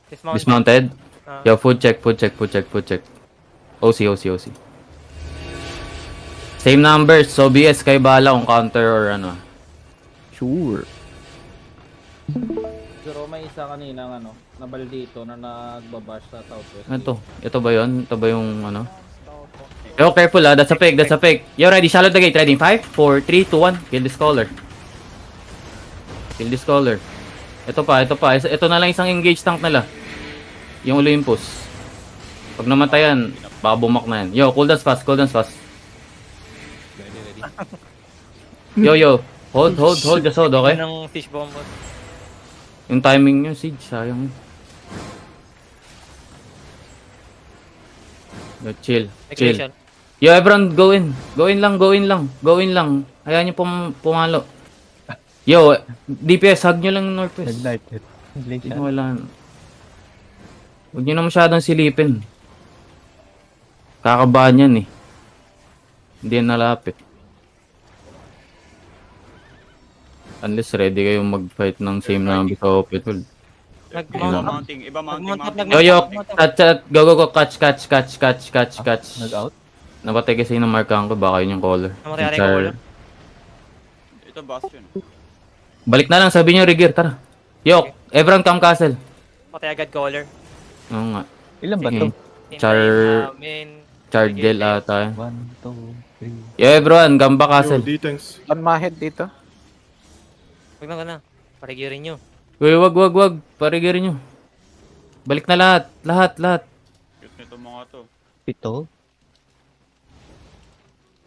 Dismounted. Yo, food check. OC. Same numbers, so BS kay bala kung counter or ano. Sure. Pero may isa kanina nabal dito na nagbabash sa southwest. Ano to? Ito ba yun? Ito ba yung ano? Yo, careful that's a fake. Yo, ready, shallow the gate, ready? 5, 4, 3, 2, 1. Kill this caller. Ito pa. Ito na lang isang engage tank nila. Yung Olympus. Pag namatayan, baka bumak na yan. Yo, cooldown fast. Ready. Yo. Hold, just hold, okay? Ng fish bomb. Yung timing nyo, Siege, sayang. Yo, chill. Execution. Yo, everyone, go in lang. Hayaan nyo pumalo. Yo, DPS, hug nyo lang yung Northwest. Ignited. Blink Hindi na. wala. Huwag nyo na masyadong silipin. Kakabahan yan eh. Hindi yan nalapit. Unless ready kayong mag-fight ng same number sa open world. Mounting. Iba mounting. Yo, catch. Nag-out? Napatay kasi ng markahan ko, baka yun yung caller. Namatay yung caller. Ito bastion. Balik na lang, sabi nyo, Rigir, tara. Yo, everyone come castle. Patay agad caller. Oo nga. Ilan ba to? Chardel ata. 1, 2, 3. Yo, everyone, come back castle. D-tanks. On mahead dito. Huwag na. Parigirin nyo. Uy, wag. Parigirin nyo. Balik na lahat. Cute nito mga to. 7.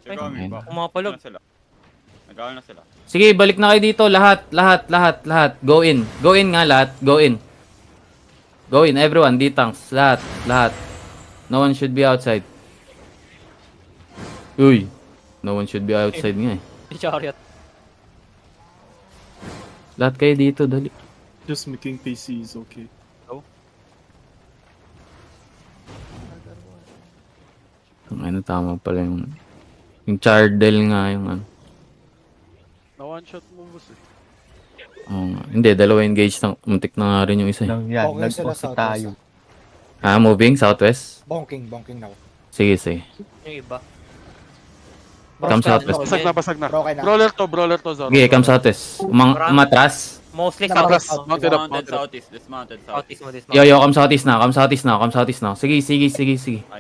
Sigami ba? Umapalog. Nag-aaral na sila. Sige, balik na kayo dito. Lahat. Go in. Go in nga lahat. Go in, everyone. D-tanks. Lahat. No one should be outside. Uy. No one should be outside nga eh. Chariot. Lahat kayo dito, dali. Just making PC is okay. Ano, tama pala yung Chardel nga yung ano. Na one shot mo boss eh. Oo nga. Hindi, dalawa engage na. Muntik na nga rin yung isa. Nang yan, Okay sila nag-post sa tayo. Moving southwest? Bonking now. Sige. Yung iba. Come southwest. Basag na. Bro, okay na. Brawler to Zoro. Sige, come southwest. Umatras. Mostly Atras. south. Mounted up. Dismounted southeast. Southeast mo, this Yo, come southeast na. Sige.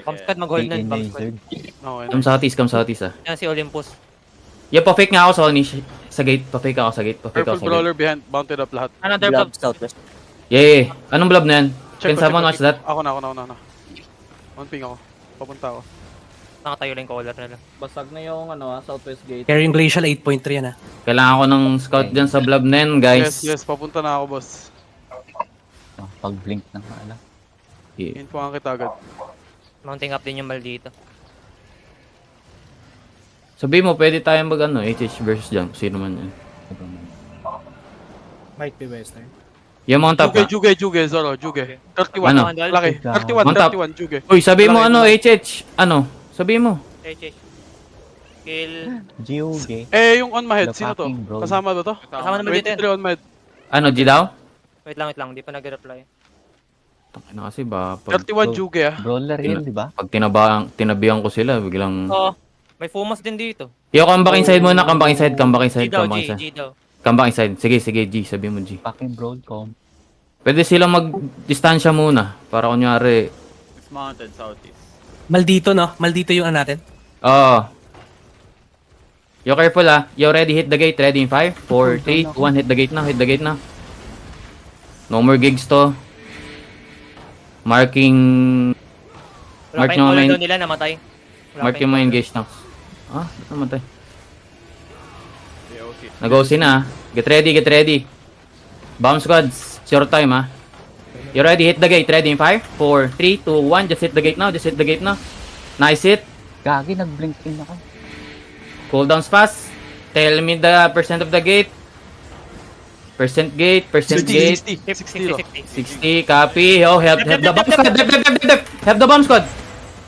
Comscat mag-hold nun. Comscat. Okay. Come southeast ah. Yan si Olympus. Yo, pa-fake nga ako sa gate. Pa-fake ako sa gate. Purple brawler behind. Mounted up lahat. Another blob. Yeah. Anong blob na yan? Check Can ko, someone watch that? Ako na. On ping ako. Papunta ako. Nakatayo lang yung caller nila. Basag na yung southwest gate. Carrying Glacial 8.3 yan ah. Kailangan ko ng scout dyan sa blob na yan, guys. Yes. Papunta na ako boss. Pag-blink na nga lang. Yeah. Info nga kita agad. Mounting up din yung mal dito. Sabi mo, pwede tayong HH versus dyan. Sino man yan. Might be western. Yung mount up ka. Juge, Zoro, Juge. 31. Ano? Laki. Mount up. 31, Juge. Uy, sabi mo Laki. HH. Sabi mo. HH. Kill. Juge. Yung on my head, The sino to? fucking bro. Kasama ba to? Kasama naman dito yan. 23 on my head. G daw? Wait lang. Di pa nag-reply. Tangina kasi ba, pag 31 Juge ah. Brawler yun, di ba? tinabihan ko sila, biglang... Oo. May fumas din dito. Yo, come back inside muna, come back inside. G daw. Come back inside. Sige, G, sabi mo G. Fucking Broadcom. Pwede silang mag-distansya muna, para kunyari... Dismounted southeast. Maldito no? Maldito yung natin. Oo. Yo, careful ah. Yo, ready, hit the gate. Ready in 5, 4, 3, 2, 1. Hit the gate na. No more gigs to. Marking... Wala Mark pa yung nyo caller main- daw nila, namatay. Mark yung mga engage tanks. Ba't namatay? DOC. Nag-OC na ah. Get ready. Bomb squads. Short time ah. You ready? Hit the gate. Ready in 5, 4, 3, 2, 1. Just hit the gate now. Nice hit. Gagi, nag-blink in ako. Cooldowns fast. Tell me the percent of the gate. Percent gate. 60. 60. Copy. Yo, help the bomb squad. Help the bomb squad.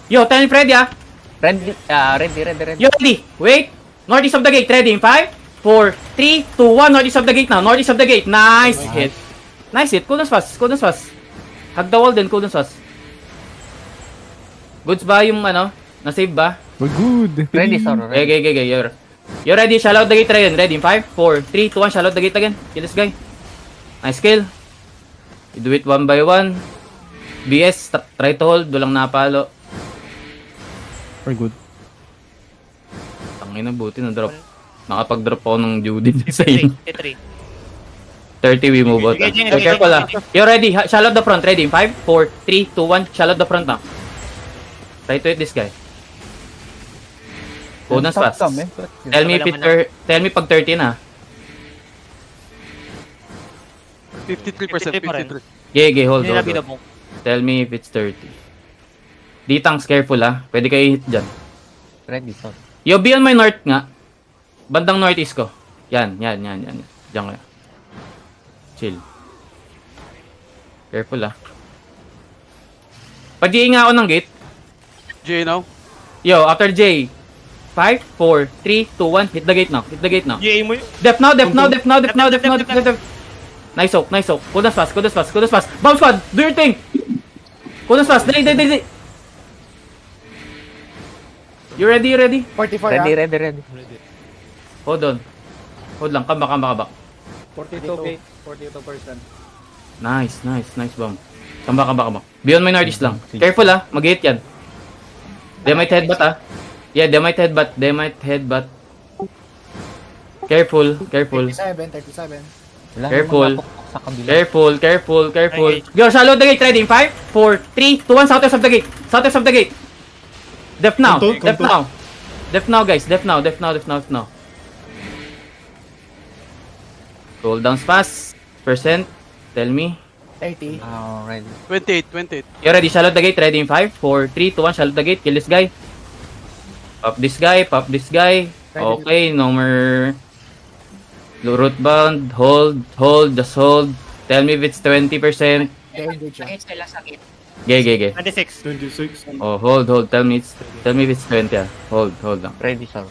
Yo, tell me Freddy ah. Ready. You ready? Wait. Northeast of the gate. Ready in 5, 4, 3, 2, 1. Northeast of the gate now. Nice hit. Cooldowns fast. Hug the wall din, cool dun sauce. Goods ba yung ano? Na-save ba? We're good. Ready, sir. Okay, okay, okay, you're ready, shall out the gate again. Ready, 5, 4, 3, 2, 1, shall out the gate again. Kill this guy. Nice kill. You do it one by one. BS, try to hold, walang napalo. We're good. Tangina, buti na drop. Nakapag-drop ako ng Judy sa inyo. 3. 30, we move out. Okay, Be careful ah. You're ready, shall out the front. Ready, 5, 4, 3, 2, 1, shall out the front now. Try to hit this guy. Bonus fast. Tell me if tell me pag 30 na. 53%, 53. Gege, hold, Hindi hold, na hold. mo. Tell me if it's 30. Ditangs, careful ah. Pwede kayo hit dyan. Ready, sir. Yo, be on my north nga. Bandang northeast ko. Yan. Diyan kayo. Chill. Careful ah. Pag-i nga ako ng gate. J now. Yo, after J. 5, 4, 3, 2, 1. Hit the gate now. GA mo yun. Def now. Nice soak. Kudas fast. Bomb squad, do your thing. Kudas fast. Dali. You ready? 44 Ready. Hold on. Hold lang. Come back. 42 gate, 42%. Nice bomb. Come back. Beyond my northeast lang. Careful ah. Mag-hit yan. They might headbutt ah. Yeah, they might headbutt. Careful. 37. Wala Careful. namang napukpok sa kabila. Careful. Yo, shallow the gate. Ready? 5, 4, 3, 2, 1. Southwest of the gate. Def now, guys. Def now. Roll down fast. Percent. Tell me. 30. Ready. 28. You ready? Shallow the gate. Ready in 5, 4, 3, 2, 1. Shallow the gate. Kill this guy. Pop this guy. Okay, no more root bound. Hold. Just hold. Tell me if it's 20%. Gay. 26. 26. Oh, hold. Tell me if it's 20 ah. Hold lang. Ready, sir.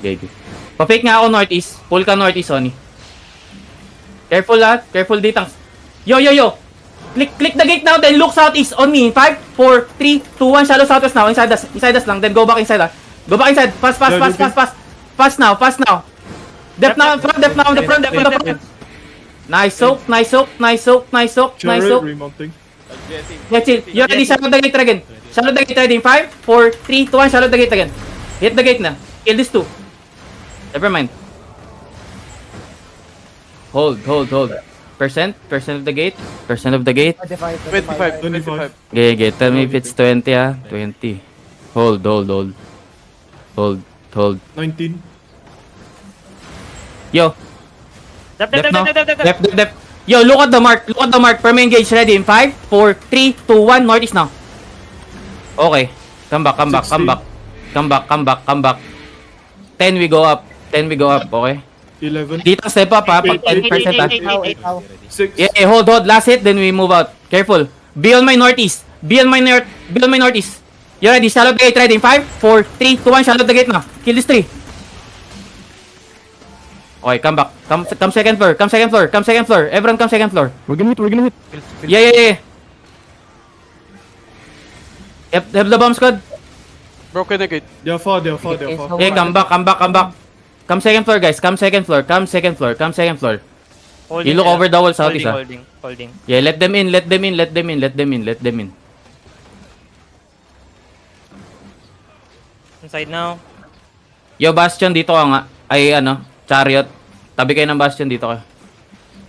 Gay. Pa-fake nga ako northeast. Pull ka northeast, Sonny. Careful Ditangs. Yo. Click the gate now, then look southeast on me. 5, 4, 3, 2, 1. Shallow southwest now. Inside us lang. Then go back inside ah. Go back inside. Fast. Fast now. Dep now on the front. Nice soak. Chariot remounting. Yeah, chill. You ready? Shallow the gate again. Shallow the gate ready. 5, 4, 3, 2, 1. Shallow the gate again. Hit the gate na. Kill this two. Never mind. Hold. Percent of the gate. 25. Okay. Tell me if it's 20 ah. 20. Hold. 19. Yo. Dep. Dep. Yo, look at the mark. Perma engage. Ready in 5, 4, 3, 2, 1. Northeast now. Okay. Come back. 10 we go up. Okay. 11. Dito step up ha. Pag 10% ha. 6. Yeah, hold. Last hit, then we move out. Careful. Be on my northeast. You ready? Shallow the gate. Ready in 5, 4, 3, 2, 1. Shallow the gate now. Kill this 3. Okay, come back. Come second floor. Everyone come second floor. We're gonna hit. Yeah. Have the bomb squad. Broken the gate. They're far. Okay, come back. Come second floor, guys. Come second floor. You look over the wall southeast ah. Holding. Yeah, let them in. Inside now. Yo, Bastion, dito ka nga. Ay, Chariot. Tabi kayo ng Bastion, dito ka.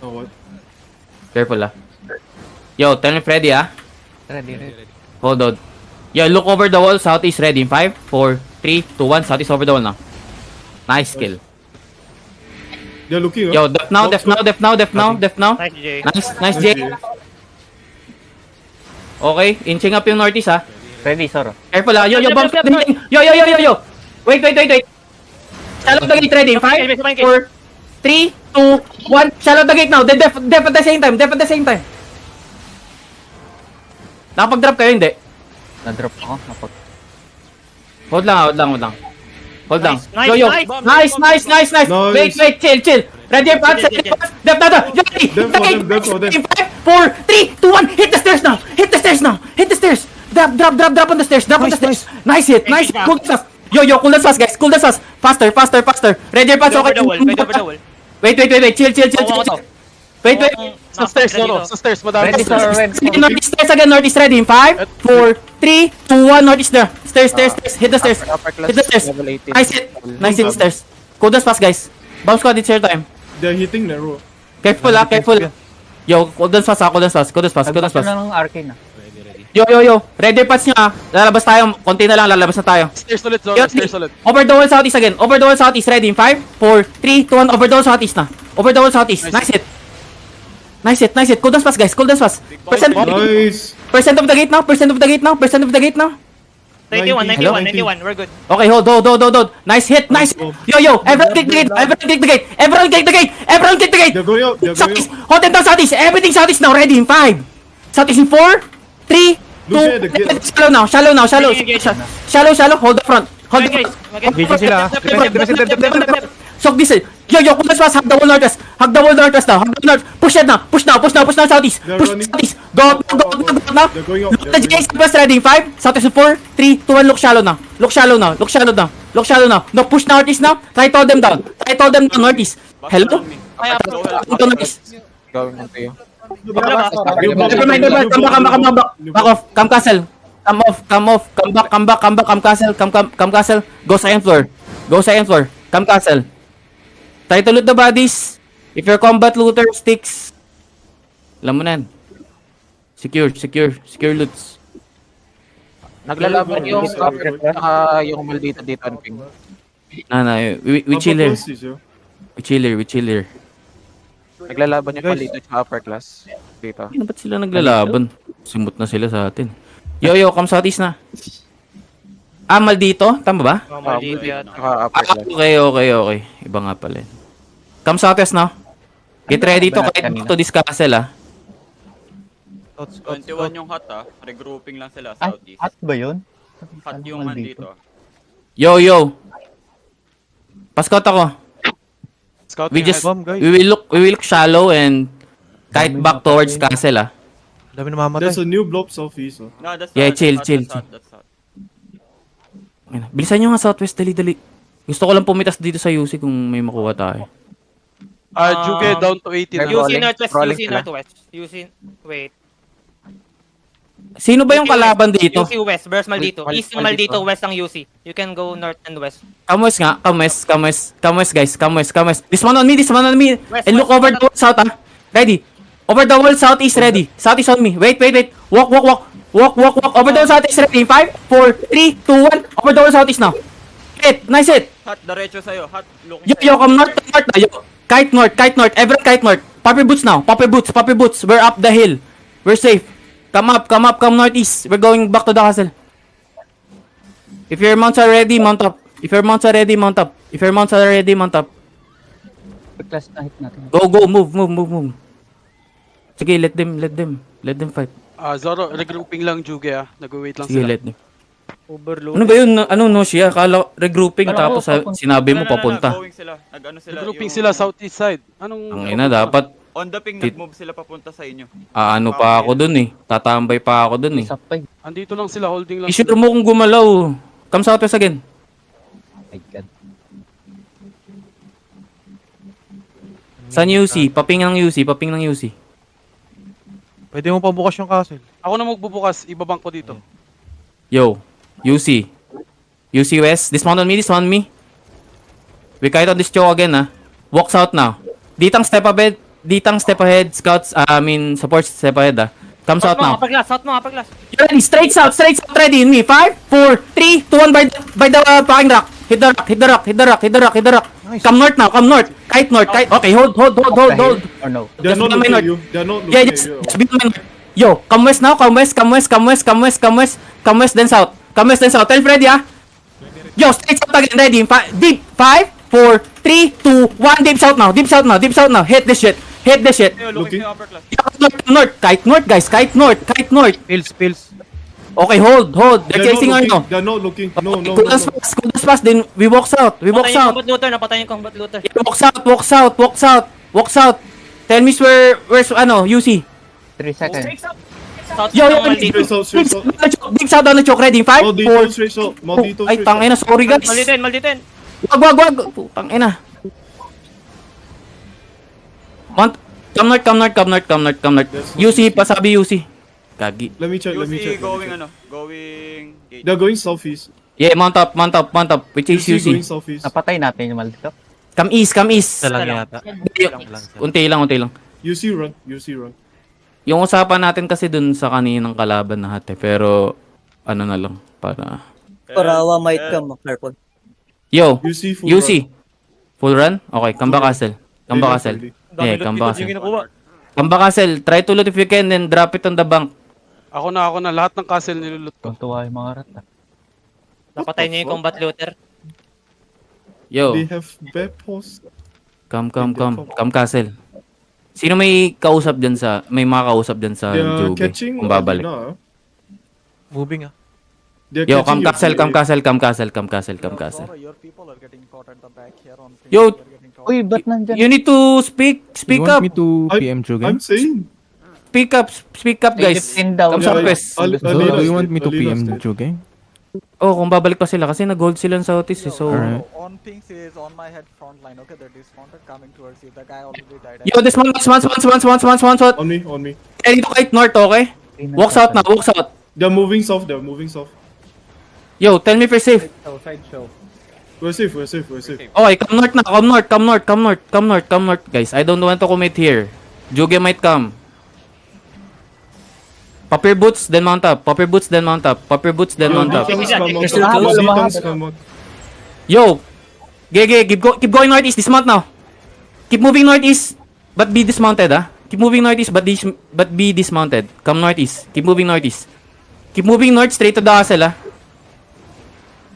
Oh, what? Careful ah. Yo, tell me Freddy ah. Ready. Hold on. Yo, look over the wall, southeast, ready in 5, 4, 3, 2, 1, southeast over the wall now. Nice kill. They're looking. Yo, def now. Nice, Jay. Nice Jay. Okay, inching up yung northeast ah. Ready, sir. Careful ah. Yo, bomb. Yo. Wait. Shallow the gate ready in 5, 4, 3, 2, 1. Shallow the gate now. Def at the same time. Nakapag-drop kayo, hindi? Na-drop ako. Hold lang. Nice, Yo. nice. Nice. Wait, chill. Ready, pass. Def na. Def for them. 4, 3, 2, 1. Hit the stairs now. Hit the stairs now. Hit the stairs. Drop on the stairs. Drop on the stairs. Nice hit. Nice hit. Cool fast. Yo, cool down fast, guys. Cool down fast. Faster. Ready pass. Over Okay. the wall. Pwede over the wall. Wait. Chill. Ako to. Wait. Sa stairs, no. Sa stairs, madami. Ready, sir. Ready. Northeast stairs again. Northeast ready. In 5, 4, 3, 2, 1. Northeast there. Stairs. Hit the stairs. Hit the stairs. Nice hit stairs. Cool down fast, guys. Bounce squad, it's your time. They're hitting narrow. Careful. Yo, cool down fast. Cool down fast. Na ng arcane ah. Yo. Ready pass nyo ah. Lalabas tayo. Konti na lang. Lalabas na tayo. Stairs ulit, Zoro. Yo, Stairs ulit. Over the wall southeast again. Over the wall southeast. Ready in 5, 4, 3, 2, 1. Over the wall southeast na. Over the wall southeast. Nice hit. Cool down fast, guys. Percent of the gate now. 91. We're good. Okay, hold. Nice hit. Yo. Everyone click the gate. Everyone click the gate. They're going out. Southeast. Hold them down southeast. Everything southeast now. Ready in 5. Southeast in 4, 3, 2. Lucia, the gate. Shallow now. Shallow. Hold the front. Vision sila. Soak this in. Yo, cool down fast. Hug the wall northwest now. Push now, southeast. They're Push running. southeast. Go now. They're going out. Look the Jays plus ready in 5, southeast in 4, 3, 2, 1. Look shallow now. No, push northeast now. Try to hold them down. Northeast. Hello? Ito northeast. Never mind. Back off. Come castle. Come back. Come castle. Go second floor. Come castle. Try to loot the bodies. If your combat looter sticks, alam mo na yan. Secure loots. Naglalaban yung yung maldito dito ang ping. We chill here. Naglalaban yung maldito sa upper class dito. Ano ba't sila naglalaban? Simut na sila sa atin. Yo, come southeast na. Maldito? Tama ba? Maldito yan. Upper class. Okay. Iba nga pala yun. Come southeast na. Get ready to kahit to this castle 21 yung hot regrouping lang sila southeast. At ba yun? Hot yung andito. Yo. Pascout ako. Scout We will look shallow and kite back towards castle Dami namamatay. There's a new blob southeast. No, that's Yeah, hot, chill. that's hot. Bilisan nyo nga southwest, dali. Gusto ko lang pumitas dito sa UC kung may makuha tayo. Juge down to 18 na. UC Northwest. UC, wait. Sino ba yung kalaban dito? UC West versus Maldito. East ng Maldito, West ang UC. You can go North and West. Come west, guys. This one on me. West, And look west, over the wall south, Ready. Over the wall southeast, ready. Southeast on me. Wait. Walk. Over the wall southeast, ready. 5, 4, 3, 2, 1. Over the wall southeast now. Hit. Nice hit. Hot, diretso sa'yo. Hot, looking Yo, come north na. Yo. Kite north. Everyone kite north. Puppy boots now. Puppy boots. We're up the hill. We're safe. Come northeast. We're going back to the castle. If your mounts are ready, mount up. Class na hit natin. Go, move. Sige, let them fight. Zoro, regrouping lang Juge Nag-wait lang Sige, sila. let them. Overload. Ano ba yun? No siya? Kala regrouping tapos sinabi mo papunta. Going sila. Nag-ano sila. Regrouping yung- sila southeast side. Anong Ang ina, dapat On the ping, nag-move sila papunta sa inyo. ano pa ako dun eh. Tatambay pa ako dun eh. Sapay. Andito lang sila, holding lang. Isure mo kung gumalaw. Come southwest again. My God. Saan UC? Paping ng UC. Pwede mo pabukas yung castle. Ako na magbubukas, ibabang ko dito. Yo, UC West. This one on me. We kite on this chow again Walks out now. Ditang step ahead. Scouts, support step ahead Comes out now. South mo, upper glass. You ready? Straight south, ready in me. 5, 4, 3, 2, 1 by the parking rock. Hit the rock. Come north. Kite north. Okay, hold. Or no? They're Just not be on my looking at north. you. They're not Yeah, looking at just you. be on my north. Yo, come west now. Come west, then south. Tell Freddy Yo, straight south again, ready. Deep. 5, 4, 3, 2, 1. Deep south now. Hit this shit. Looking sa upper class. North. Kite north, guys. Kite north. Pills. Okay, hold. They're chasing not ano. looking. They're not looking. No. Cool as fast. Then we walk south. Napatayin yung combat looter. Walk south. Tell me where's UC. 3 seconds. South Yo, ng yo, maldito. Straight south. Big sound on the choke, ready? 5, Maldito 4, straight south. Maldito ay, straight south. tangina, sorry guys. Malditin. Wag. Putang ina. Come north. UC, pasabi UC. Kagi. Let me check. UC going going gate. They're going southeast. Yeah, mount up. Which is UC going UC. southeast. Napatay natin yung maldito. Come east. Isa lang yata. Unti lang. UC run. Yung usapan natin kasi dun sa kaninang kalaban na hati, pero ano na lang, para... Parawa might come, careful. Yo, UC full UC. run. Full run? Okay, Kamba Castle. Kamba Castle. Yeah, Kamba Castle. Kamba Castle, try to loot if you can, then drop it on the bank. Ako na. Lahat ng castle nilulot ko. Tuntua yung mga rat. Napatay niya yung combat looter. Yo, They have Bepos. come Castle. Sino may kausap dyan may mga kausap dyan sa They're Jobe? catching. Kung babalik. Adina. Moving ah. They're Yo, catching come Castle. Your people are getting caught at the back here on Yo, Uy, ba't nandyan? you need to speak up. to I- PM Juge? I'm saying. Speak up guys. Philippine daw. Come Yeah, Southwest. Alina's Do you want dead, me to Alina's PM dead. Juge? Oh, kung babalik pa sila kasi nag-hold sila sa Southeast eh. So, Alright. On pings is on my head front line. Okay, they're dismounted coming towards you. The guy already died. yo, this one. On me. Eh, dito kahit north, okay? Walk south. They're moving south. Yo, tell me if you're safe. Sideshow. We're safe. Okay, come north. Guys, I don't want to commit here. Juge might come. Pop your boots, then mount up. Malditans come out. Yo, Gege, keep going northeast. Dismount now. Keep moving northeast, but be dismounted, ah. Keep moving northeast, but be dismounted. Come northeast. Keep moving northeast. Keep moving north straight to the castle, ah.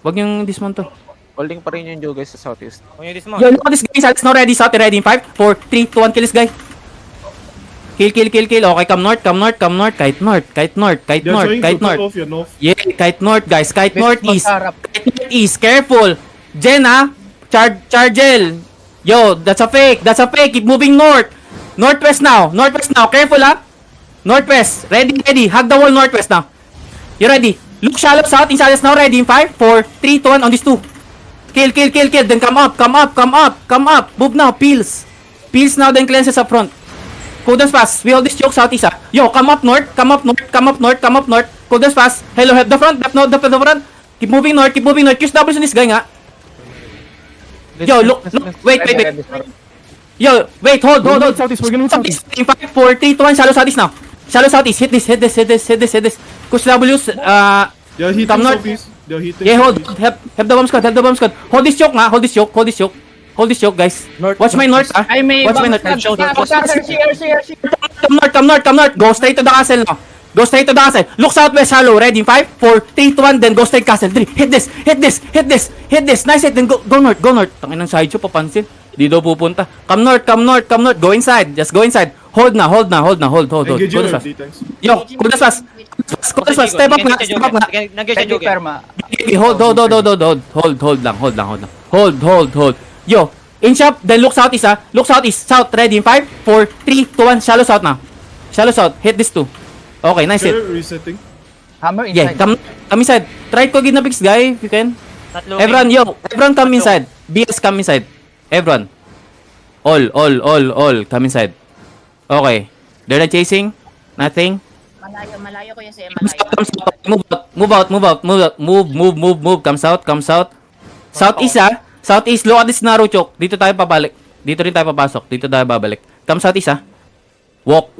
Wag yung dismount to. Holding pa rin yung Joe guys sa southeast. Kung yung dismount. Yo, look at this guy. Alex now ready. South ready in 5, 4, 3, 2, 1. Kill this guy. Kill. Okay, come north. Kite north. They're trying to cut off your north. Yeah, kite north, guys. Kite northeast. Masarap. Kite northeast. Careful. Jen, ah. Chargel. Yo, that's a fake. Keep moving north. Northwest now. Careful, ah. Northwest. Ready. Hug the wall northwest now. You ready? Look shallow south. Inside us now. Ready in 5, 4, 3, 2, 1. On these two. Kill. Then come up. Move now. Peels now. Then cleanses up front. Cooldown's fast. We hold this choke southeast, ah. Yo, come up north. Cooldown's fast. Hello, help the front. The front. Keep moving north. Use doubles on this guy, nga. Yo, look. Wait. Yo, wait. Hold. Southeast, we're gonna Southeast. In 5, 4, 3, 2, 1. Shallow southeast now. Hit this. Push W's. They're hitting Come north. southeast. They're hitting. Yeah, hold. southeast. Help the bomb squad. Hold this choke, nga. Hold this choke, guys. Watch my north, ah. Watch my north. Come north. Go straight to the castle now. Look southwest shallow. Ready in 5, 4, 3, 2, 1. Then go straight castle. 3. Hit this. Nice hit. Then go north. Tangin ng sideshow, papansin. Di daw pupunta. Come north. Go inside. Just go inside. Hold na. Engage Go your fast. D-tanks. Yo, kudas fast. Step up na. Nag-get Thank you, yung Perma. Hold. Yo, in shop, then look southeast, ah. South, ready in 5, 4, 3, 2, 1. Shallow south now. Hit this two. Okay, nice hit. They're resetting. Hammer Yeah, inside. come inside. Try to get na picks, guy, if you can. Everyone come inside. BS come inside. Everyone. All come inside. Okay. They're not chasing. Nothing. Malayo ko yung si Move. Come south. Southeast, ah. Southeast, look at this narrow choke. Dito tayo pabalik. Dito rin tayo papasok. Dito tayo babalik. Come southeast, ah. Walk.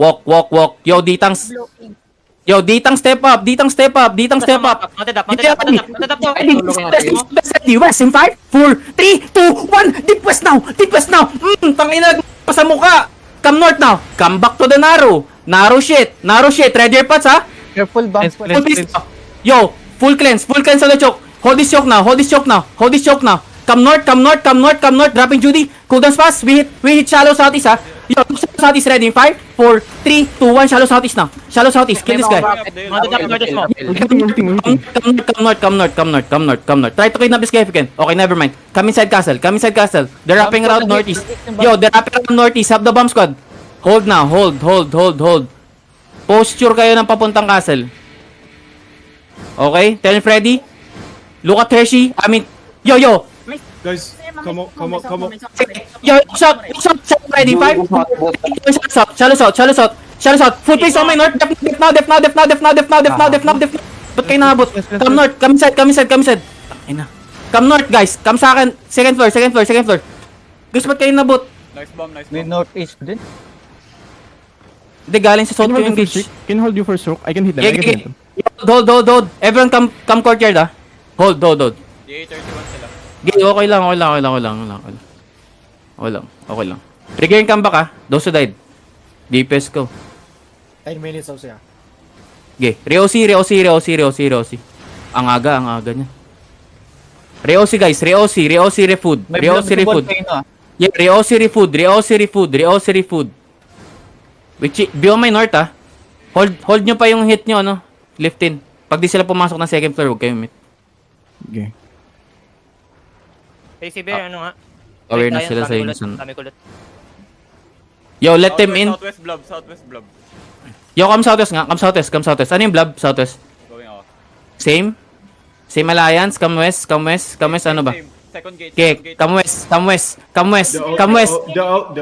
Yo, D-tanks. step up. Mounted up to. West in 5, 4, 3, 2, 1. Deep west now. Tangina, pasa mukha. Come north now. Come back to the narrow. Narrow shit. Ready your pots, ha? Careful, bomb squad. Hold this. Yo, full cleanse on the choke. Hold this choke now. Come north. Dropping Judy. Cooldown's fast. We hit shallow southeast, ha? Yo, southeast ready in 5, 4, 3, 2, 1. Shallow southeast now. Kill this guy. Mounted up north mo. Come north. Try to kidnap this guy if you can. Okay, never mind. Come inside castle. They're wrapping around northeast. Yo, they're wrapping around northeast. Have the bomb squad. Hold now. Hold. Posture kayo ng papuntang castle. Okay? Tell Freddy. Look at Hershey. I mean, yo. Guys, come on. Yo, shot, Freddy. 5, 4, shallow south. Full pace on my north. Def now. Ba't kayo nakabot? Come north. Come inside. Ay na. Come north, guys. Come sa akin. Second floor. Guys, ba't kayo nabot? Nice bomb. May northeast din. Hindi, galing sa south ko yung beach. Can hold you for stroke? I can hit them. Okay. Hold. Everyone come courtyard, ah. Hold. DA31 sila. Okay lang. Trigger yung comeback, ah. Those who died. DPS ko. 10 minutes daw siya. Okay. Reosi. Ang aga niya. Reosi, guys. Reosi, refood. May Reosi, blood refood. kayo na. Yeah, Reosi, refood. Be on my north, ah. Hold nyo pa yung hit nyo, ano? Lift in. Pag di sila pumasok ng second floor, huwag kayo meet. Okay. AC Bear, ano nga? Aware na Wait, sila sa dami inyo. kulot, dami kulot. Yo, let them in. Southwest blob. Yo, come southwest nga. Come southwest. Ano yung blob? Southwest. Going ako. Same alliance. Come west, ano ba? Same. Second gate. Okay, come west. They're out.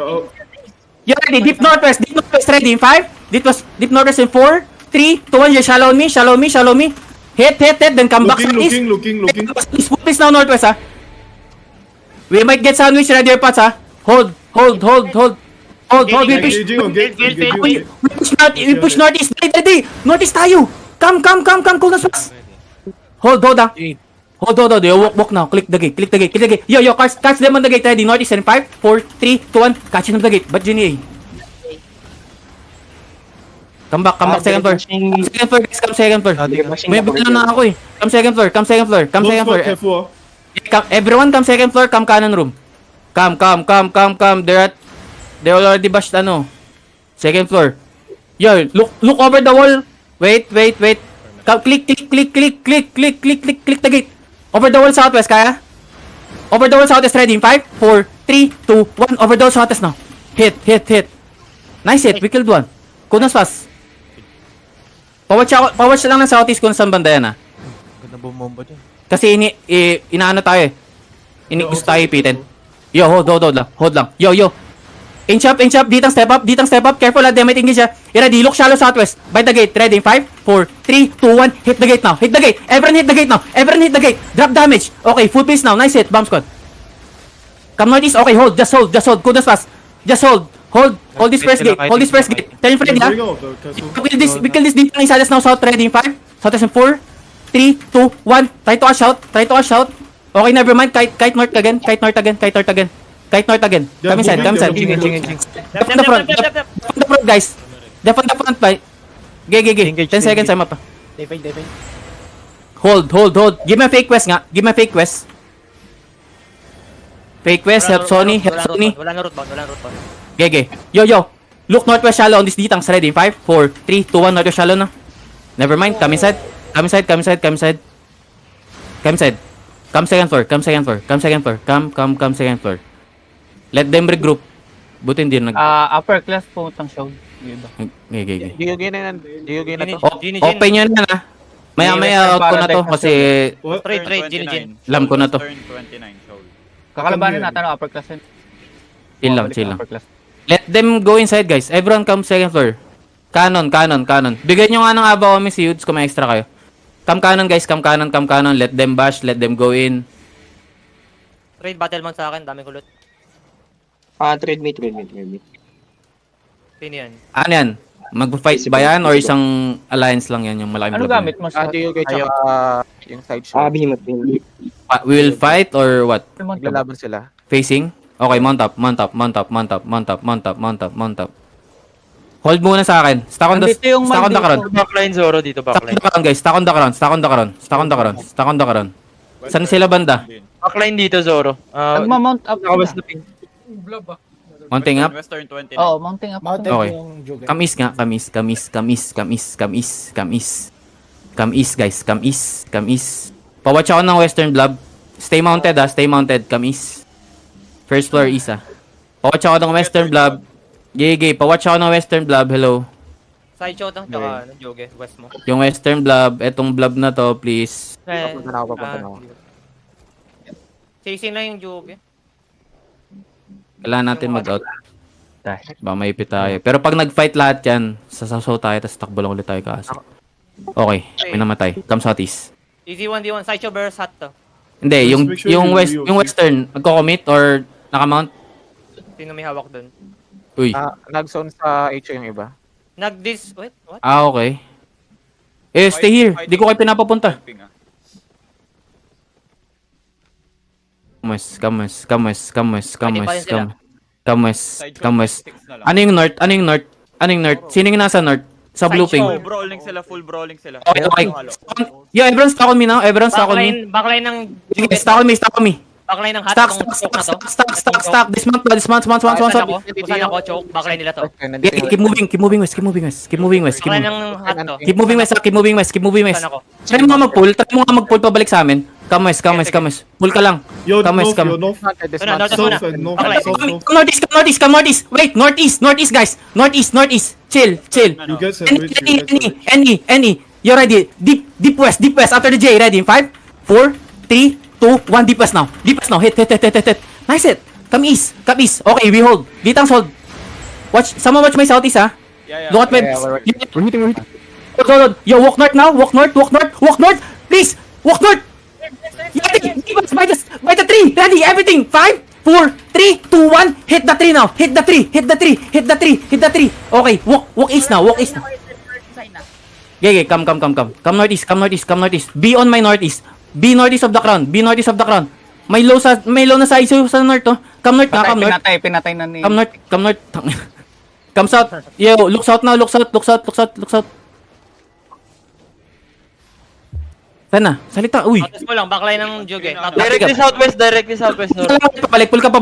You ready? Deep northwest ready in 5. Deep northwest in 4, 3, 2, 1. You shallow me. Hit. Then come back southeast. Looking. Please now northwest, ah. We might get sandwich. Ready your pots, ah. Hold. Engaging on gate. We push northeast. Ready. Northeast tayo. Come. Cool na fast. Hold, ah. Hold. Yo, walk now. Click the gate. Yo, catch them on the gate. Ready. Northeast in 5, 4, 3, 2, 1. Catch them on the gate. Ba't Genie, Come back, second floor. Come second floor. May bala na ako, eh. Come second floor. Careful. Everyone come second floor, come cannon room. Come. They already bashed, ano. Second floor. Yo, look over the wall. Wait. Come, click the gate. Over the wall southwest, kaya? Over the wall southwest, ready in 5, 4, 3, 2, 1. Over the wall southwest now. Hit. Nice hit, we killed one. Kunas fast. Pawatch lang ng southeast kung saan banda yan, ah. Ganda bumomba dyan. Kasi inaano tayo, eh. Gusto tayo ipitin. Yo, hold lang. Yo. Inch up, ditang step up. Careful, they might engage, ah. Ready, look shallow southwest. By the gate, ready in 5, 4, 3, 2, 1. Hit the gate now. Everyone hit the gate. Drop damage. Okay, full pace now. Nice hit, bomb squad. Come northeast. Okay, hold. Just hold. Kudos fast. Just hold. Hold this first gate. Tell him Freddy, ah. We kill this deep inside now. South, ready in 5. Southwest in 4, 3, 2, 1. Try to us out. Okay, never mind. Kite north again. Come inside. Def on the front, guys. Def on the front, bye. Gay. 10 seconds, I'm up. They fade. Hold. Give me a fake quest nga. Fake quest, help Sony. Wala na root bound. Gay. Yo. Look northwest shallow on this D-tanks. Ready? 5, 4, 3, 2, 1. Northwest shallow na. Never mind. Come inside. Come second floor. Come second floor. Let them regroup. Buti hindi nag... Upper class putang show. Gay. GOG na to. Open nyo na, ha. Maya out ko na to kasi Trade, Gin. alam ko na to. Turn 29, Shoal. Kakalabanin natin ang upper class yun. Chill lang. Let them go inside, guys. Everyone come second floor. Cannon. Bigyan nyo nga ng aba kami si Yudes kung may extra kayo. Come cannon, guys. Come cannon. Let them bash. Let them go in. Trade battle man sa akin, dami kulot. Trade me. Sino yan? Ano yan? Mag-fight ba yan or isang alliance lang yan yung malaking Ano block? gamit mo sa... GOG tsaka yung side shot. We will fight or what? Naglalaban sila. Facing? Okay, mount up. Hold muna sa akin. Stack on the ground. Backline Zoro dito, Stack on the ground. Saan sila banda? Backline dito, Zoro. Nagma-mount up. Mounting up? Western 29. Oo, mounting up. Okay. Come east nga. Come east, guys. Come east. Pawatch ako ng western blob. Stay mounted, Come east. First floor east, ah. Pawatch ako ng western blob. Gay. Pawatch ako ng western blob. Hello. Side show tang tsaka Joge, west mo. Yung western blob, etong blob na to, please. Papunta na ako. CC na yung Joge. Kailangan natin mag-out. Ba, maipit tayo. Pero pag nag-fight lahat yan, sasasaw tayo, tapos takbo lang ulit tayo kaasa. Okay, may namatay. Come southeast. Easy 1v1, side show versus hot to. Hindi, yung, Make sure yung, you- west, you- yung western, nagko-commit or nakamount? Sino may hawak dun? Uy. Nag-zone sa HO yung iba. Wait, what? Okay. Eh, stay here. Di ko kayo pinapapunta. Ping ah. Come west. Side Come show, west. 6 na lang. Ano yung north? Ano yung north? Ano yung north? Sino yung nasa north? Sa blue ping. Full brawling sila. Okay, okay. Yo, everyone stock on me now. Everyone stock on me. Backline ng Sige, stock on me. Backline ng hot Stock, tong stock, choke na to. stock. Dismount. Busan ako, choke. Backline nila to. Yeah, keep moving west. Backline ng hot to. Keep moving west. Busan ako. Try mo nga mag-pull pabalik sa amin. Come west. Pull ka lang. Yo, Come west, north, yo, north. Una, north South muna. and north, Backline. south, north. Come northeast. Wait, northeast, guys. Northeast. Chill. You get some rich, you get some rich. Any. You're ready. Deep west. After the J, ready. 5, 4, 3, 2, 1. Deep west now. Hit. Nice hit. Come east. Okay, we hold. Ditang hold. Someone watch my southeast, ha? Yeah. Look at my... We're hitting. Hold. Yo, walk north now. Walk north. Please. Walk north. By the tree. Ready. Everything. 5, 4, 3, 2, 1. Hit the tree now. Hit the tree. Okay. Walk east now. Okay. Come. Come northeast. Be on my northeast. Be northeast of the crown. May low na sa ISO sa north, oh. Come north. Pinatay na ni... Come north. Come south. Yo, look south now. Look south. Sana, salita. Uy. Tapos mo lang, backline ng Joge. Directly southwest. Pull ka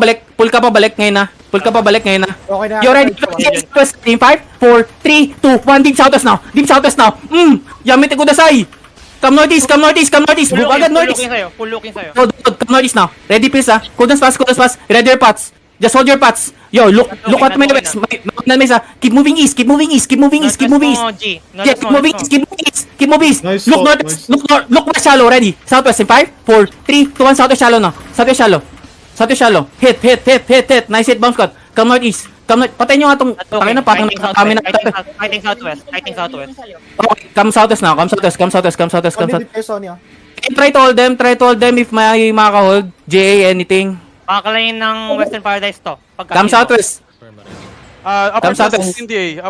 pabalik ngayon na. Okay na. You ready? 5, 4, 3, 2, 1. Deep southwest now. Yamit ko dasay. Come northeast. Move agad northeast. Full looking sa'yo. Come northeast now. Ready please, ha? Cool dance fast. Ready your pots. Just hold your pots. Yo, look at my west. Keep moving east. G. Yeah, keep moving east. Nice Look shot, north. nice. Look west shallow. Ready. Southwest in 5, 4, 3, 2, 1. Southwest shallow now. Southwest shallow. Hit. Nice hit. Bomb squad. Come northeast. Patayin nyo nga tong... Tangin na parang nakakami na. Fighting southwest. Okay, come southwest now. Come southwest. Try to hold them if may makaka-hold. JA, anything. Backline ng Western Paradise to. Come southwest. Upper Come class southwest. 16 DA.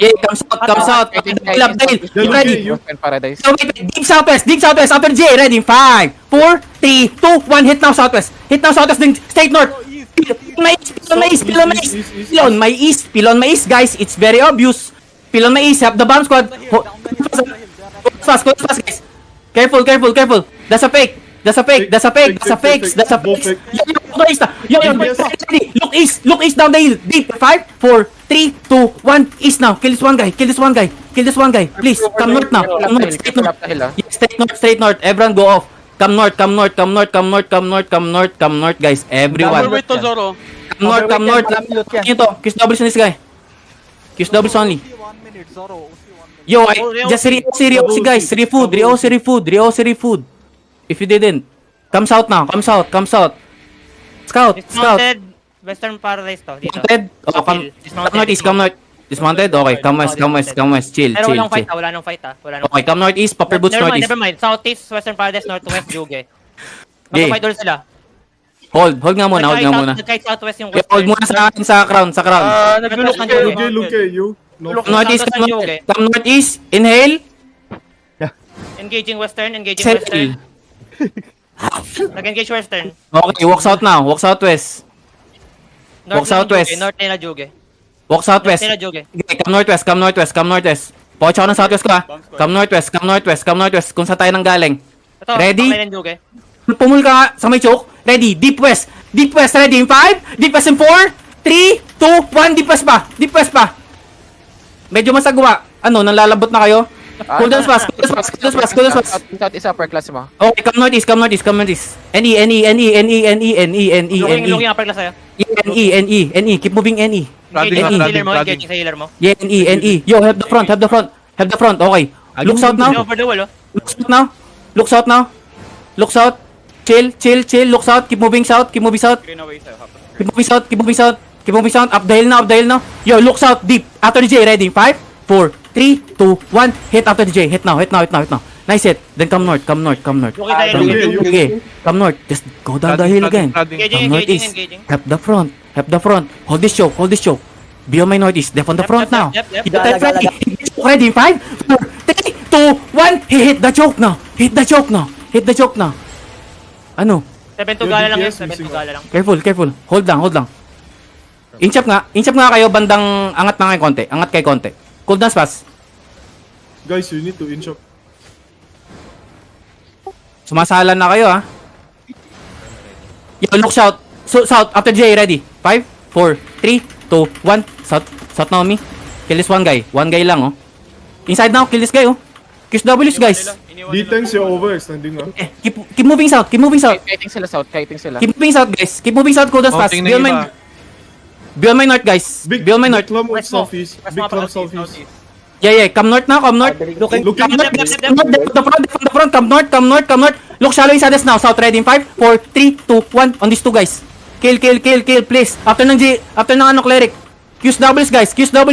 Yeah, come south. Dale. You ready? Paradise. So wait, deep southwest. After J, ready? 5, 4, 3, 2, 1. Hit now southwest. Then straight north. Pilon my east, guys. It's very obvious. Pilon my east. Have the bomb squad. Fast, guys. Careful. That's a fake. Look east down the hill. Deep. 5, 4, 3, 2, 1. East now. Kill this one guy. Please, come north now. Straight north. Everyone go off. Come north, guys. Everyone. Overweight to Zoro. Come north. Ito, kiss doubles on this guy. Kiss doubles only. Yo, just re-oxy guys. Re-food. If you didn't. Come south now. Scout. Dismounted Western Paradise to. Dito. Dismounted? Oh, come north. Dismounted? Okay, come west. Chill. Pero wala nang fight ha. Okay, come northeast. Popper boots northeast. Never mind. Southeast, Western Paradise, Northwest, Joge. Okay. Mag-fight ulit sila. Hold nga muna. Nag-kite Southwest yung Okay, Western. hold muna sa crown. Nag-look ng Joge. Look, you. North. Come northeast. Inhale. Engaging Western. Exhale. Nag-engage Western. Okay, walk south now. Walk southwest. Walk southwest. North na Joge. Walk southwest. North na Joge. Okay, come northwest. Pocho ako ng southwest ko, ha. Come northwest. Kung saan tayo nang galing. Ito, Ready? backline ng Joge. Pumul ka nga sa may choke. Ready? Deep west, ready in 5, deep west in 4, 3, 2, 1, deep west pa. Medyo masagwa. Ano, nalalabot na kayo? Cool dance pass. South is upper class mo. Okay, come northeast. NE. Looking upper class sa'yo. NE. Keep moving NE. Landing Engaging na, sa healer mo, landing. engaging sa healer mo. Yeah, NE. Yo, help the front, help the front. Help the front, okay. Looks out now. Over the wall, oh. Looks out now. Looks out now. Looks out. Chill. Looks out. Keep moving south. Keep moving south. Green away sa'yo, hapas. Keep moving south. Keep moving south. Keep moving south. Up the hill now. Yo, looks out deep. After the J, ready. 5, 4, 3, 2, 1. Hit after the J. Hit now. Nice hit. Then come north. Okay tayo, Okay. Okay. Come north. Just go down the hill again. Engaging, Come engaging, northeast. engaging. Help the front. Hold this choke. Be on my northeast. Def on the front now. Yep. Hit the ready. Ready. 5, 4, 3, 2, 1. Hit the choke now. Ano? 7-2 gala lang yun, DPS 7-2 gala lang. Careful. Hold lang. Inch up nga kayo bandang angat na kayo konti. Cooldown fast. Guys, you need to inch up. Sumasalan na kayo ha. Yo, look south. South after J, ready. 5, 4, 3, 2, 1. South na me. Kill this one guy. One guy lang oh. Inside now, kill this guy oh. Kiss W's guys. D-tanks, you're overextending ah. Keep moving south. Kiting sila south, kiting sila. Keep moving south guys. Keep moving south, cooldown fast. Be on my north guys. Be on my north. Big clump of West mo. southeast. West Big mo, clump southeast, southeast. Yeah. Come north now. Looking. The front. Come north. Look shallow inside us now. South ready in 5, 4, 3, 2, 1. On these two guys. Kill, please. After ng cleric. Q's W's guys. Kill. Yeah,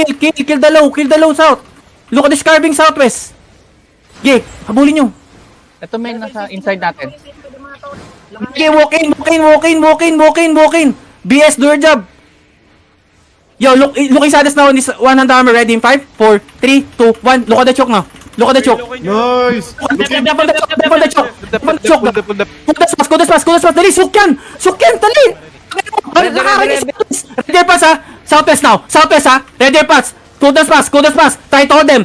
kill the low south. Look at this carving southwest. Yeah, habulin nyo. Ito may nasa inside natin. Okay, walk in. BS, do your job. Yo, look inside us now in this 100 armor. Ready in 5, 4, 3, 2, 1. Look at the choke now. Nice. Dep on the choke. Kudas pass. Dali, suk yan, dali. Ready pass ha. Southwest ha. Ready pass. Kudas pass. Try to hold them.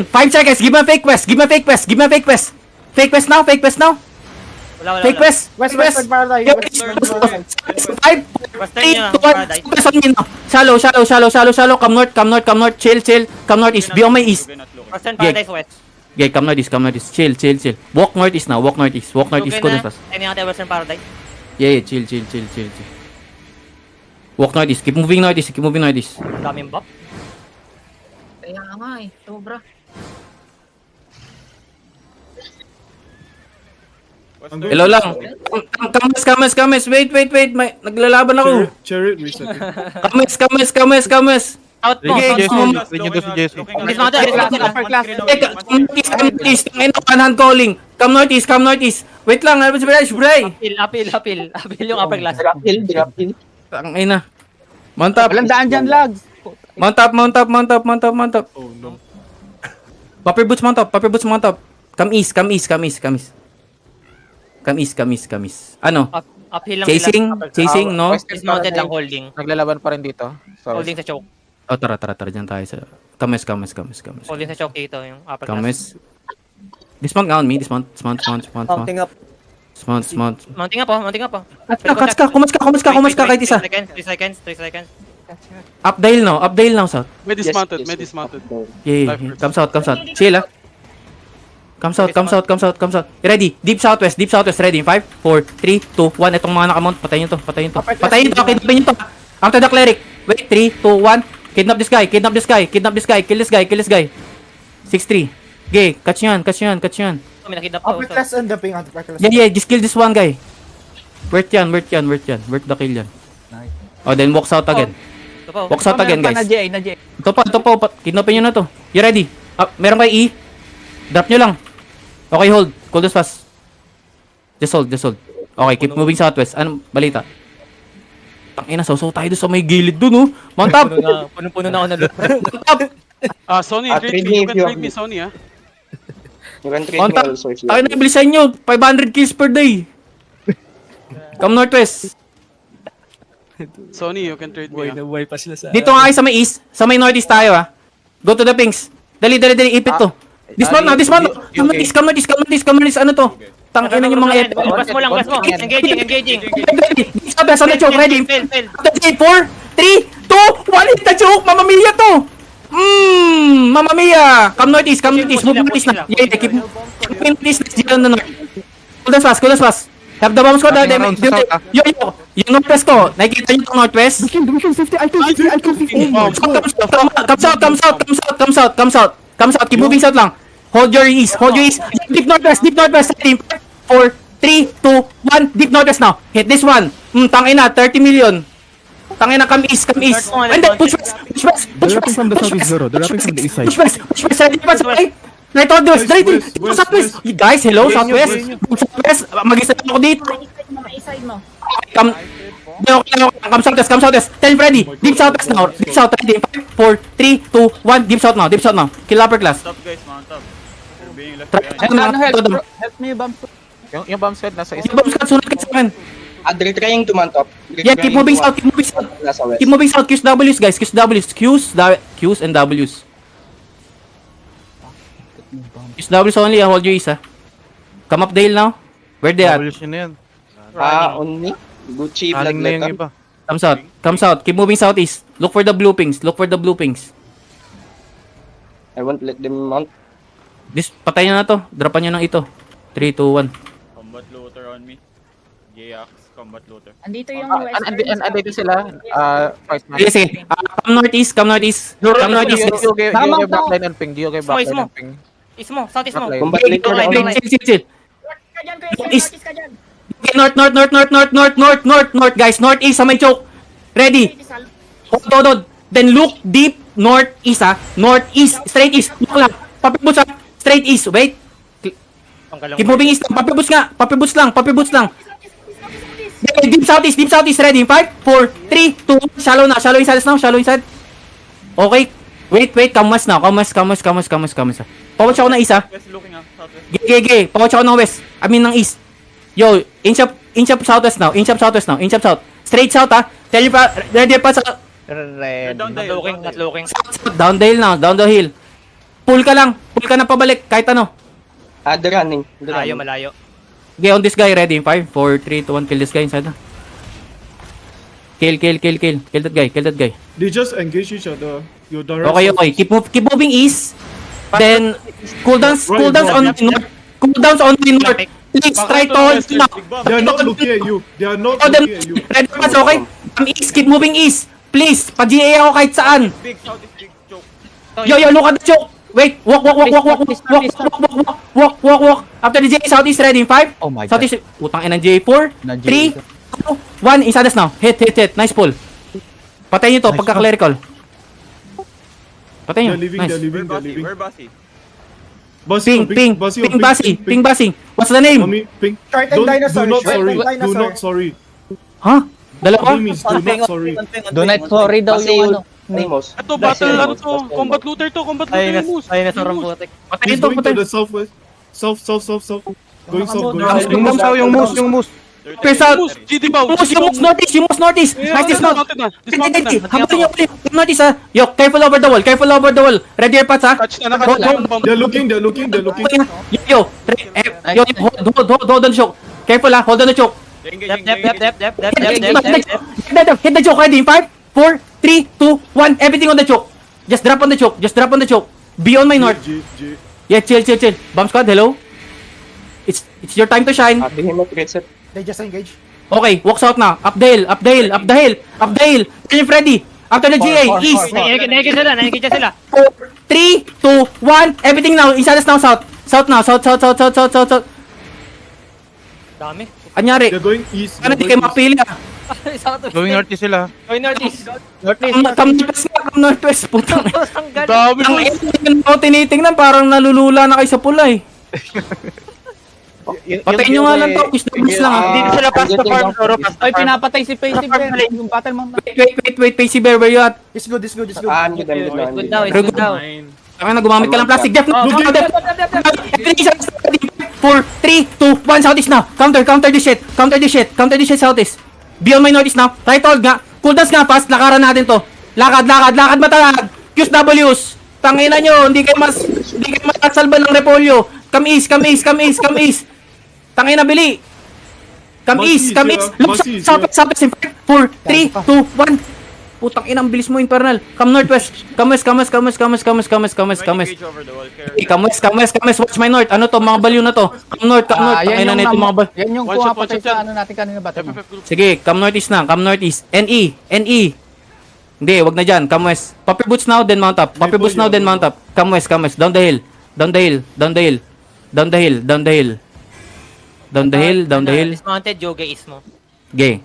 5 seconds. Give me a fake quest. Fake quest now. Wala. Fake quest. West. 5, 3, 2, 1. Shallow. Come north. Chill. Come northeast. Be on my east. Western Paradise West. Yeah, come northeast. Chill. Walk northeast now. Walk northeast. Kudas pass. Any other Western Paradise? Yeah, chill. Walk northeast. Keep moving northeast. Daming buff. Kaya nga sobra. Hello lang. Kames. Wait. Naglalaban ako. Chariot reset. Kames. Out mo. Jason. Dismounted. Upper class. Hand calling. Come northeast. Wait lang, Bray. Appeal yung upper class. Drop hill. Tangina. Mount up. Walang daan dyan, lags. Mount up. Oh no. Paper boots mount up. Come east. Ano? Uphill lang Chasing, no? Dismounted lang holding. Naglalaban pa rin dito. Holding sa choke. Oh, tara, dyan tayo sa... Kames. Holding sa choke dito yung upper class. Kames. Dismount nga on me, dismount. Mounting up. Dismount. Mounting nga po. Kats ka, kahit isa. 3 seconds. Updale now, south. May dismounted. Yeah. Come south. Chill, ah. Come south. Ready. Deep southwest. Ready. 5, 4, 3, 2, 1. Itong mga nakamount. Patayin to. Kidnapin nyo to. After the cleric. Wait, 3, 2, 1. Kidnap this guy. Kill this guy. 6-3. Okay, catch nyo yan. May nakidap ko. Yeah. Just kill this one guy. Worth yan. Worth the kill yan. Oh, then walk south again. Ito po. Walk south again, guys. Na J. Ito pa. Kidnapin nyo na to. You ready? Meron kayo E? Drop nyo lang. Okay, hold. Cool this fast. Just hold. Okay, keep moving southwest. Anong balita? Tangina, so tayo doon sa may gilid doon, oh. Mount up! Puno na ako na loot. Mount up! Sony, trade you me can if you trade want. me, Sony, ah. You can trade Mount me up! also if you Tayo na bilisan nyo. 500 kills per day. Come northwest. Sony, you can trade me, ah. Buhay pa sila sa... Dito nga kayo sa may east. Sa may northeast tayo, ah. Go to the pinks. Dali. Ipit to. Dismount na. Come northeast. Ano to? Tangina yung mga Bas mo. Engaging. Southwest on the choke. Ready? Fail. 4, 3, 2, 1. Hit the choke. Mamma Mia to. Mamma Mia. Come northeast. Move northeast na. Yeah. Keep northeast. Cool das fast. Have the bomb squad. Ating around sa south, Yo, yung northwest ko. Nakikita niyo itong northwest? Come south. Keep moving south lang. Hold your east. Deep northwest. Team. 4, 3, 2, 1. Deep northwest now. Hit this one. Tangina, 30 million. Tangina, come east. And then push west. Push west. Ready pa sa right. Right northwest. Southwest. You guys, hello, southwest. Mag-isa ako dito. Iside mo. Come southwest. Tell Freddy. Deep southwest now. Deep south. Ready. 5, 4, 3, 2, 1. Deep south now. Kill upper class. Mount up guys, mount up. You're being left Try- behind. Help me, bomb. Yung bomb squad nasa east. Yung bomb squad, sunod ka sa akin. They're trying to mount up. Yeah, keep moving south. Nasa west. Keep moving south. Q's, W's, guys. Q's and W's. Q's, W's only. Hold your east, ha. Come up Dale now. Where they at? On me. Gucci, Black Metal. Come south. Keep moving southeast. Look for the blue pings. I won't let them mount. Patay nyo na to. Dropan nyo ng ito. 3, 2, 1. Combat looter on me. J-Ax, combat looter. Andito yung Andito sila. First man. Sige. Come northeast. Diyo backline and ping. Ismo. Ismo, southeast mo. Backline. Combat later on me. Chill. Ka dyan, Chris. East. Northeast ka dyan. Okay, north, guys. Northeast sa may choke. Ready. Hold. Then look deep northeast, ha. Northeast. Straight east. Look lang. Papiboots, ha. Straight east. Wait. Keep moving east. Papiboots lang. Okay, deep southeast. Ready. 5, 4, 3, 2, shallow inside. Okay. Wait. Come west now. Pawatch ako ng east, ha. West looking ah, southwest. Gay. Pawatch ako ng west. I mean ng east. Yo, inch up southwest now. Straight south, ha. Tell you pa, ready pa sa You're down there. Not looking. south. Down the hill. Pull ka na pabalik, kahit ano. They're running. Malayo. Okay, on this guy, ready. 5, 4, 3, 2, 1, kill this guy inside, ha. Kill. Kill that guy. They just engage each other. Your direct Okay. Keep moving east. Then, cooldowns on the north. Please, try to hold now. They are not looking at you. Hold them. Ready pass, okay? Come east, keep moving east. Please, pa-GA ako kahit saan. Big, south is big choke. Yo, look at the choke. Wait, walk. After the J, southeast ready. 5. Oh my God. Southeast, utang ina J. 4, Na J. 3, 2, 1. Inside us now. Hit. Nice pull. Patayin nyo to, pagka-clerical. Patayin nyo. They're leaving. Where Basi? Ping, Basi. What's the name? Mommy, ping. Do not sorry. Huh? Dalawa? Please, do not sorry. Do not sorry daw Kasi yung ano. Almost. Ito, battle to. Combat looter to. Yung moose. Patayin He's to, going to the southwest. South. Going south. Yung moose. Press out. Moose, GD Bow. Yung moves northeast. Nice dismount. Hamutin niyo ulit. Northeast, ha. Yo, careful over the wall. Ready your pats, ha. Catch na. They're looking. Yo, hold on the choke. Careful, ha. Hold on the choke. Dep. Hit the choke, ready. 5, 4, 3, 2, 1. Everything on the choke. Just drop on the choke. Be on my north. Yeah, chill. Bomb squad, hello. It's your time to shine. Behemoth reset. Okay, walk south now. Up the hill. Can you Freddy? After the GA, east. Nakikita sila. 3, 2, 1. Everything now. Inside us now, south. South. Dami. Anyari. They're going east. Ano, di kayo mapili, ah. Going northeast sila. Northeast. Come northwest. Putang. Ang galing. Dami Ang moose. ito ako tinitingnan, parang nalulula na kayo sa pula, eh. Patayin nyo nga lang to. Quiz lang, ah. Dito sila pass to farm. Ay, pinapatay si Pacey Bear. Yung battle mount na. Wait, Pacey Bear, where you at? Good now. Good now. Akin na, gumamit ka ng plastic. Jeff, no! Looking. 4, 3, 2, 1, southeast now. Counter this shit, southeast. Be on my northeast now. Right hold nga. Cooldowns nga fast. Lakaran natin to. Lakad matalakad. Q's W's. Tangina nyo. Hindi kayo masalba ng repolyo. Come east. Tangina bili. Come east. Look, southwest. 4, 3, 2, 1. Putang ina, ang bilis mo, Infernal. Come northwest. Come west, come west, come west, come west, come west, come west, come west, come west. Engage over the wall. Okay, come west, come west, come west. Watch my north. Ano to, mga baliw na to. Come north, come north. Tangina na ito, mga baliw. Yan yung One shot, pumapatay one shot sa ano natin kanina ba? Sige, come northeast na. Come northeast. NE. NE. Hindi, wag na dyan. Come west. Popper boots now, then mount up. Popper boots now, then mount up. Come west, come west. Down the hill. Down the hill. Down the hill. Down the hill. Down the hill. Down the hill. Down the hill. Dismounted, Joge is mo. Okay.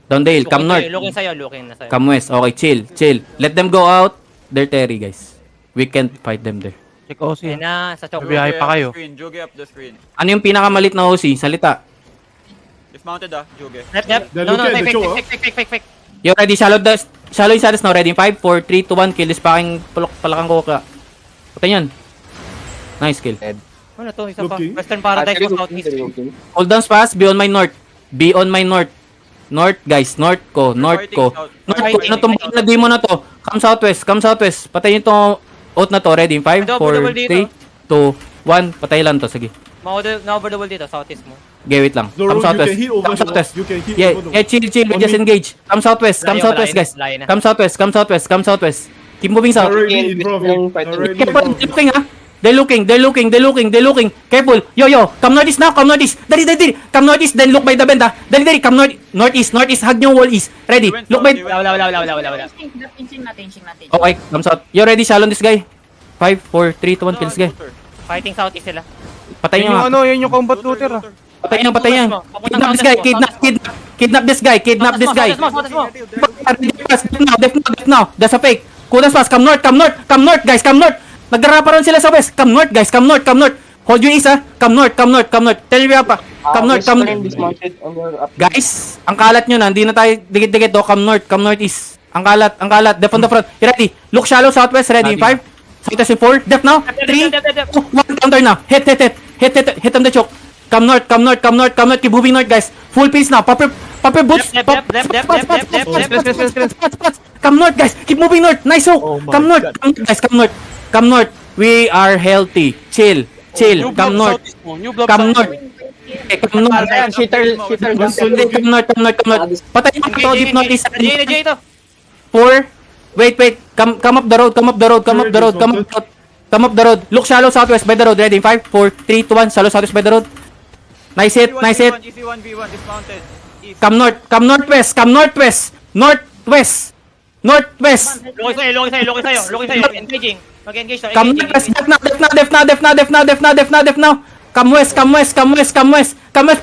Down the hill. Come north. Looking sa'yo, looking na sa'yo. Come west. Okay, chill. Chill. Let them go out. They're Terry, guys. We can't fight them there. Check OC. Ayun na, sa choke. Biyahe pa kayo. Joge up the screen. Ano yung pinakamalit na OC? Salita. Dismounted Joge. Yep. They're No, looking at the show, fake. You ready? Shallow yung status now. Ready? 5, 4, 3, 2, 1. Kill this fucking palakang koka. Patay yan. Nice kill. Ano to? Isa pa. Looking. Western Paradise They're o looking, Southeast. they're looking. Hold down fast. Be on my north. Be on my north. North, guys. North ko. North ko. North ko. Ano tong na demo na to? Come southwest. Come southwest. Patayin to. Out na to. Ready? 5, 4, 3, 2, 1. Patay lang to. Sige. Na-over the wall dito, Southeast mo. Okay, wait lang. Zoro, Come you southwest. can hit over Come the southwest. wall. You can hit Yeah, over the yeah, chill. We On just me. engage. Come southwest. Come Layo, southwest, guys. layo na. Come southwest. Come southwest. Come southwest. Keep moving south. Already in front of you. Already in Careful, front of you. looking ha. They're looking. Careful. Yo. Come northeast now. Come northeast. Dali. Come northeast. Then look by the bend ha. Dali. Come northeast. Hug yung wall east. Ready. Look by... Wala. Pinching natin. Okay, come south. You ready? Shallow this guy. 5, 4, 3, 2, 1. Kill this guy. Fighting Southeast sila. Patay Yun nyo yung ha. ano, yun yung combat looter ah. Patay nyo. Kidnap this guy. Kidnap this guy. Southeast mo. Def now. That's a fake. Kudas fast. Come north, guys. Come north. Nagraraparan sila sa west. Come north, guys. Come north. Hold your east, ha. Come north. Tell me apa. Come north. Dismounted on your up. Guys, ang kalat nyo na. Hindi na tayo dikit-dikit. Oh. Come north east. Ang kalat. Def on the front. You ready? Look shallow southwest. Ready? 5. Southwest in 4. Def now. 3. 2, 1. Counter now. Hit on the choke. Come north. Keep moving north, guys. Full pace now. Popper boots. Left. Come north, guys. Keep moving north. Nice hook. Come north, guys. Come north. We are healthy. Chill. Come north. Come north. Okay, come north. Shitter. Come north. Patay yung to. Deep northeast. Jay ito. 4. Wait. Come up the road. Come up the road. Look shallow southwest by the road. Ready? 5, 4, 3, 2, 1. Shallow southwest by the road. Nice hit. Easy 1v1 dismounted. East. Come northwest. Northwest. Looking sa'yo. Engaging. Mag-engage to. Come northwest. Def now. Come west.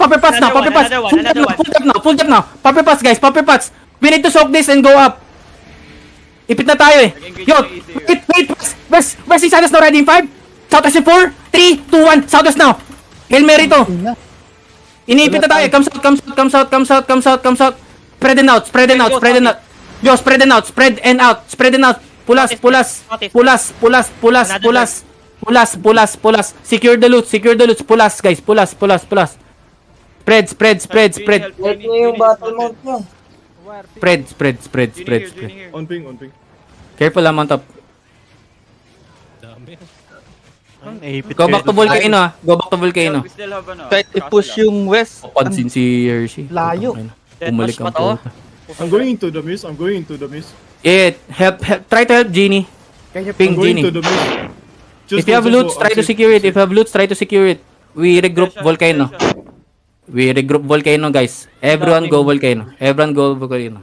Popper Pats now. Full depth now. Popper Pats. We need to soak this and go up. Ipit na tayo eh. Yo, wait. West is Southwest now. Ready in 5. Southwest in 4, 3, 2, 1. Southwest now. Hail Mary to. Iniipit na tayo. Come south. Spread and out. Yo, spread and out. Pulas. Secure the loot. Pulas, guys. Pulas. Spread. Help niyo yung battle mount niyo. Spread. On ping. Careful lang, mount up. Naipit Go back to Volcano ah. We still have Kahit i-push yung west. Pansin si Hershey. Layo. Bumalik ang po. I'm going into the mist. Yeah, help. Try to help Genie. Ping I'm going Genie. to the mist. If you have loots, try to secure it. We regroup Volcano. Guys. Everyone go Volcano. Volcano.